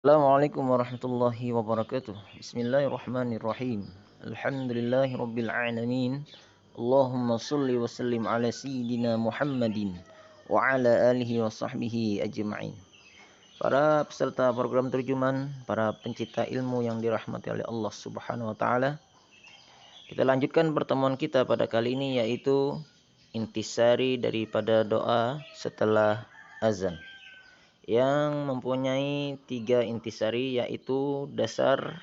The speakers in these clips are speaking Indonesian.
Assalamualaikum warahmatullahi wabarakatuh. Bismillahirrahmanirrahim. Alhamdulillahi rabbil alamin. Allahumma salli wa sallim ala sayyidina Muhammadin wa ala alihi wa sahbihi ajma'in. Para peserta program terjemahan, para pencipta ilmu yang dirahmati oleh Allah Subhanahu wa taala. Kita lanjutkan pertemuan kita pada kali ini yaitu intisari daripada doa setelah azan, yang mempunyai 3 intisari, yaitu dasar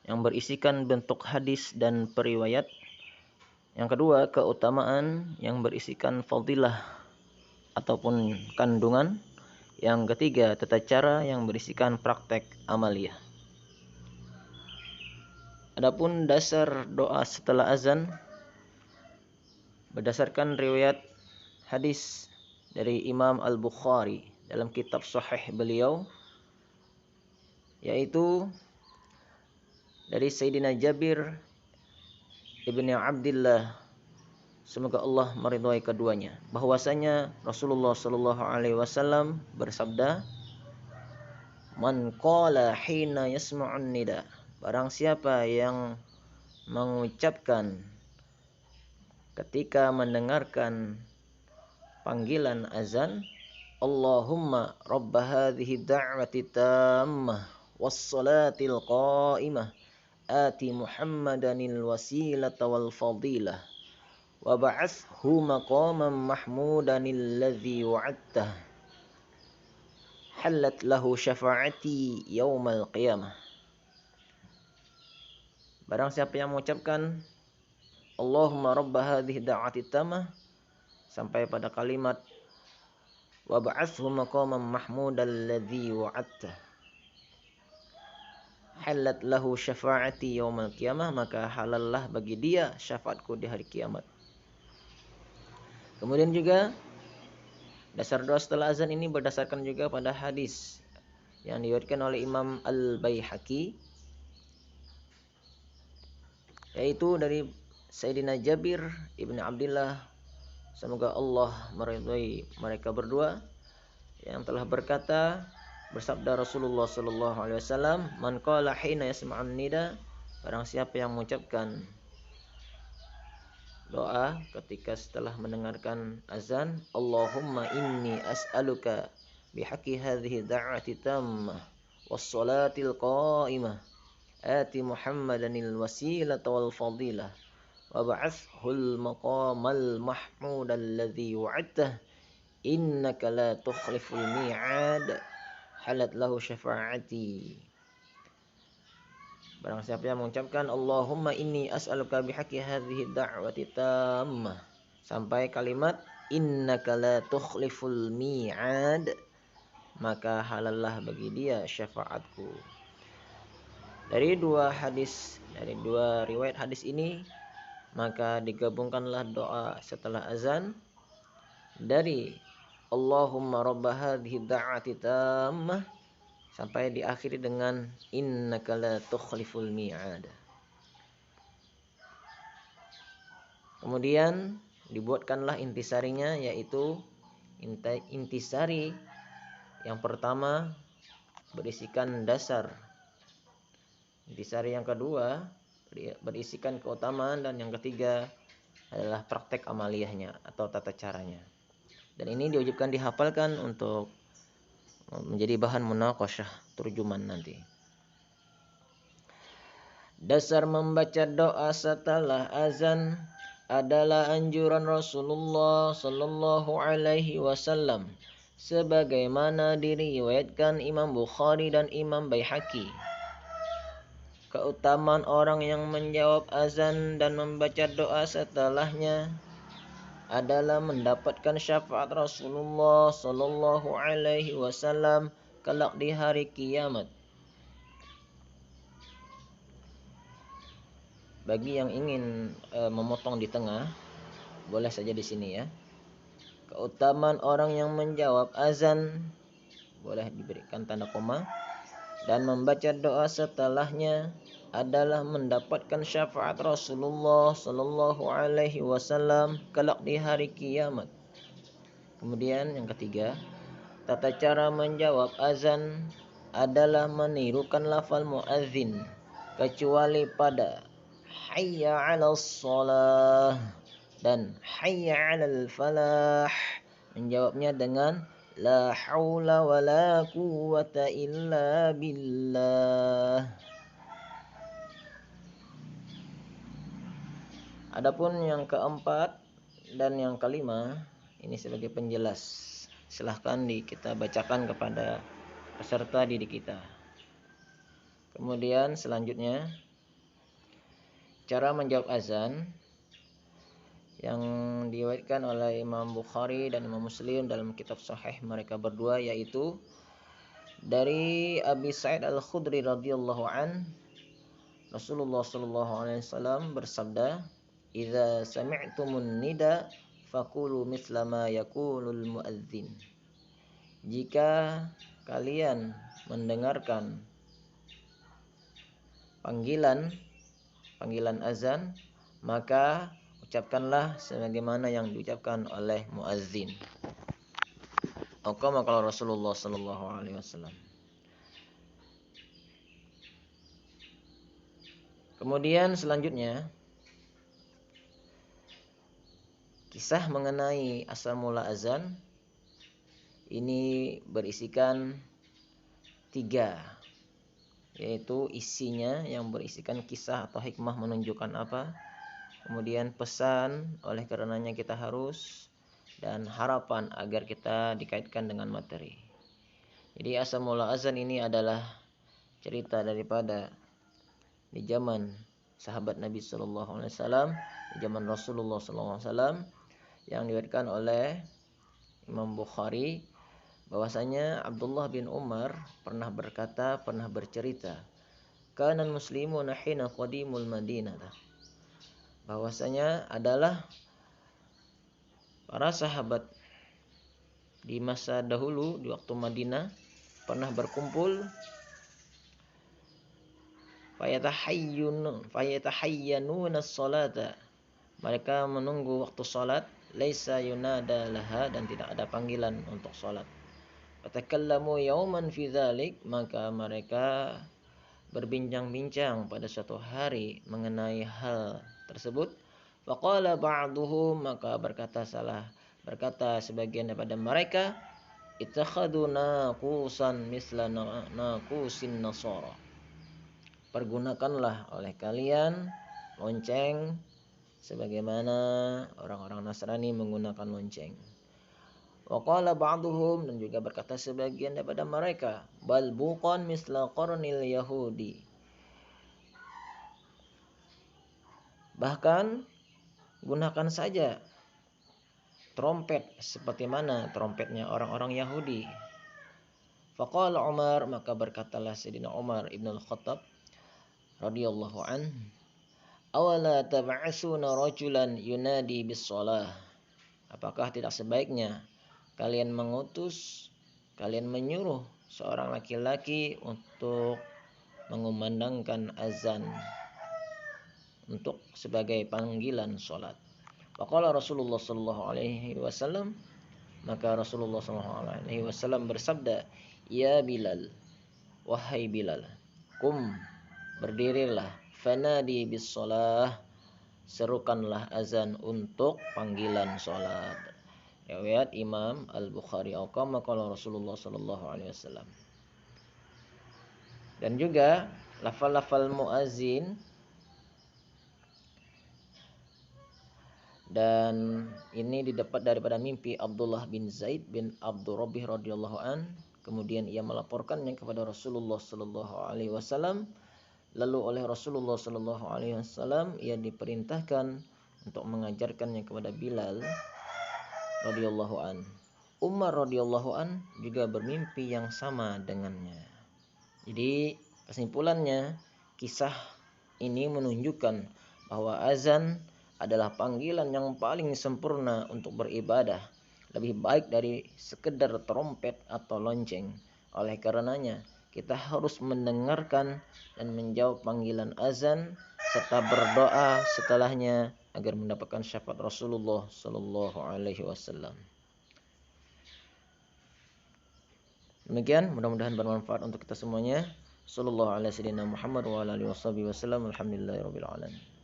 yang berisikan bentuk hadis dan periwayat. Yang kedua, keutamaan yang berisikan fadilah ataupun kandungan. Yang ketiga, tata cara yang berisikan praktek amaliyah. Adapun dasar doa setelah azan berdasarkan riwayat hadis dari Imam Al-Bukhari dalam kitab Sahih beliau, yaitu dari Sayyidina Jabir ibni Abdullah, semoga Allah meridhai keduanya, bahwasanya Rasulullah sallallahu alaihi wasallam bersabda, "Man qala hina yasma'un nida." Barang siapa yang mengucapkan ketika mendengarkan panggilan azan, Allahumma rabb hadhihi da'wati tammah was salatil qa'imah ati Muhammadanil wasilata wal fadilah wa ba'athhu maqaman mahmudanil ladzi wa'adtah halat lahu syafa'ati yaumal qiyamah. Barang siapa yang mengucapkan Allahumma rabb hadhihi da'wati tammah sampai pada kalimat wa ba'athhu maqaman mahmudal ladzi wa'adtah halat lahu syafa'ati yaumal qiyamah, maka halallah bagi dia syafaatku di hari kiamat. Kemudian juga dasar doa setelah azan ini berdasarkan juga pada hadis yang diriwayatkan oleh Imam Al-Baihaqi, yaitu dari Sayyidina Jabir ibn Abdullah, semoga Allah meridhai mereka berdua, yang telah berkata, bersabda Rasulullah sallallahu alaihi wasallam, "Man qala hina yasma'un nida." Barang siapa yang mengucapkan doa ketika setelah mendengarkan azan, Allahumma inni as'aluka bihaqqi hadhihi da'wati tammah was salatil qa'imah ati Muhammadanil wasilata wal fadilah wa ba'athhul maqamal mahmudal ladzi wa'adtah innaka la tukhliful mi'ad halat lahu syafa'ati. Barang siapa yang mengucapkan Allahumma inni as'aluka bihaqqi hadhihi da'wati tammah sampai kalimat innaka la tukhliful mi'ad, maka halallah bagi dia syafaatku. Dari dua riwayat hadis ini, maka digabungkanlah doa setelah azan dari Allahumma rabb hadhihi da'wati tammah sampai diakhiri dengan innaka la tukhliful mi'ad. Kemudian dibuatkanlah intisarinya, yaitu intisari yang pertama berisikan dasar, intisari yang kedua berisikan keutamaan, dan yang ketiga adalah praktek amaliyahnya atau tata caranya. Dan ini diwajibkan dihafalkan untuk menjadi bahan munaqasyah terjuman nanti. Dasar membaca doa setelah azan adalah anjuran Rasulullah sallallahu alaihi wasallam sebagaimana diriwayatkan Imam Bukhari dan Imam Baihaqi. Keutamaan orang yang menjawab azan dan membaca doa setelahnya adalah mendapatkan syafaat Rasulullah sallallahu alaihi wasallam kelak di hari kiamat. Bagi yang ingin memotong di tengah, boleh saja di sini ya. Keutamaan orang yang menjawab azan, boleh diberikan tanda koma, dan membaca doa setelahnya adalah mendapatkan syafaat Rasulullah sallallahu alaihi wasallam kelak di hari kiamat. Kemudian yang ketiga, tata cara menjawab azan adalah menirukan lafal muadzin kecuali pada hayya 'alas shalah dan hayya 'alal falah. Menjawabnya dengan la haula wala quwwata illa billah. Adapun yang keempat dan yang kelima ini sebagai penjelas. Silahkan kita bacakan kepada peserta didik kita. Kemudian selanjutnya cara menjawab azan yang diriwayatkan oleh Imam Bukhari dan Imam Muslim dalam kitab sahih mereka berdua, yaitu dari Abi Sa'id Al-Khudri radhiyallahu an, Rasulullah sallallahu alaihi wasallam bersabda, "Idza sami'tumun nida faqulu misla ma yaqulul muadzin." Jika kalian mendengarkan panggilan azan, maka ucapkanlah sebagaimana yang diucapkan oleh muadzin. Atau kalau Rasulullah sallallahu alaihi wasallam. Kemudian selanjutnya kisah mengenai asal mula azan ini berisikan 3, yaitu isinya yang berisikan kisah atau hikmah menunjukkan apa, kemudian pesan oleh karenanya kita harus, dan harapan agar kita dikaitkan dengan materi. Jadi asal mula azan ini adalah cerita daripada di zaman sahabat Nabi sallallahu alaihi wasallam, di zaman Rasulullah sallallahu alaihi wasallam, yang diriwayatkan oleh Imam Bukhari bahwasanya Abdullah bin Umar pernah bercerita, kana muslimuna hina qadimul Madinah, bahwasanya adalah para sahabat di masa dahulu di waktu Madinah pernah berkumpul, fayatahayyanuna sholata, mereka menunggu waktu salat, laisa yunada laha, dan tidak ada panggilan untuk salat. Fatakallamu yauman fi dzalik, maka mereka berbincang-bincang pada suatu hari mengenai hal tersebut. Faqala ba'duhum, maka berkata sebagian daripada mereka, ittakhadhu naqusan misla naqusin nasara, pergunakanlah oleh kalian lonceng sebagaimana orang-orang Nasrani menggunakan lonceng. Wa qala ba'duhum, dan juga berkata sebagian daripada mereka, bal buqan misla qarnil yahudi, bahkan gunakan saja trompet seperti mana trompetnya orang-orang Yahudi. Faqala Umar, maka berkatalah Sayyidina Umar ibn al-Khattab radhiyallahu an, awala tab'asuna rajulan yunadi bis shalah, apakah tidak sebaiknya kalian menyuruh seorang laki-laki untuk mengumandangkan azan untuk sebagai panggilan salat. Faqala Rasulullah sallallahu alaihi wasallam, maka Rasulullah sallallahu alaihi wasallam bersabda, ya Bilal, wahai Bilal, kum, berdirilah, fanadi bis shalah, serukanlah azan untuk panggilan salat. Riwayat Imam Al-Bukhari. Kama qala Rasulullah sallallahu alaihi wasallam. Dan juga lafal-lafal muazin, dan ini didapat daripada mimpi Abdullah bin Zaid bin Abdul Rabbih radhiyallahu an. Kemudian ia melaporkannya kepada Rasulullah sallallahu alaihi wasallam. Lalu oleh Rasulullah sallallahu alaihi wasallam ia diperintahkan untuk mengajarkannya kepada Bilal radhiyallahu an. Umar radhiyallahu an juga bermimpi yang sama dengannya. Jadi kesimpulannya, kisah ini menunjukkan bahwa azan adalah panggilan yang paling sempurna untuk beribadah, lebih baik dari sekedar trompet atau lonceng. Oleh karenanya kita harus mendengarkan dan menjawab panggilan azan serta berdoa setelahnya agar mendapatkan syafaat Rasulullah sallallahu alaihi wasallam. Demikian, mudah-mudahan bermanfaat untuk kita semuanya. Sallallahu alaihi wasallam Muhammad wa ala alihi wasallam. Alhamdulillahirabbil alamin.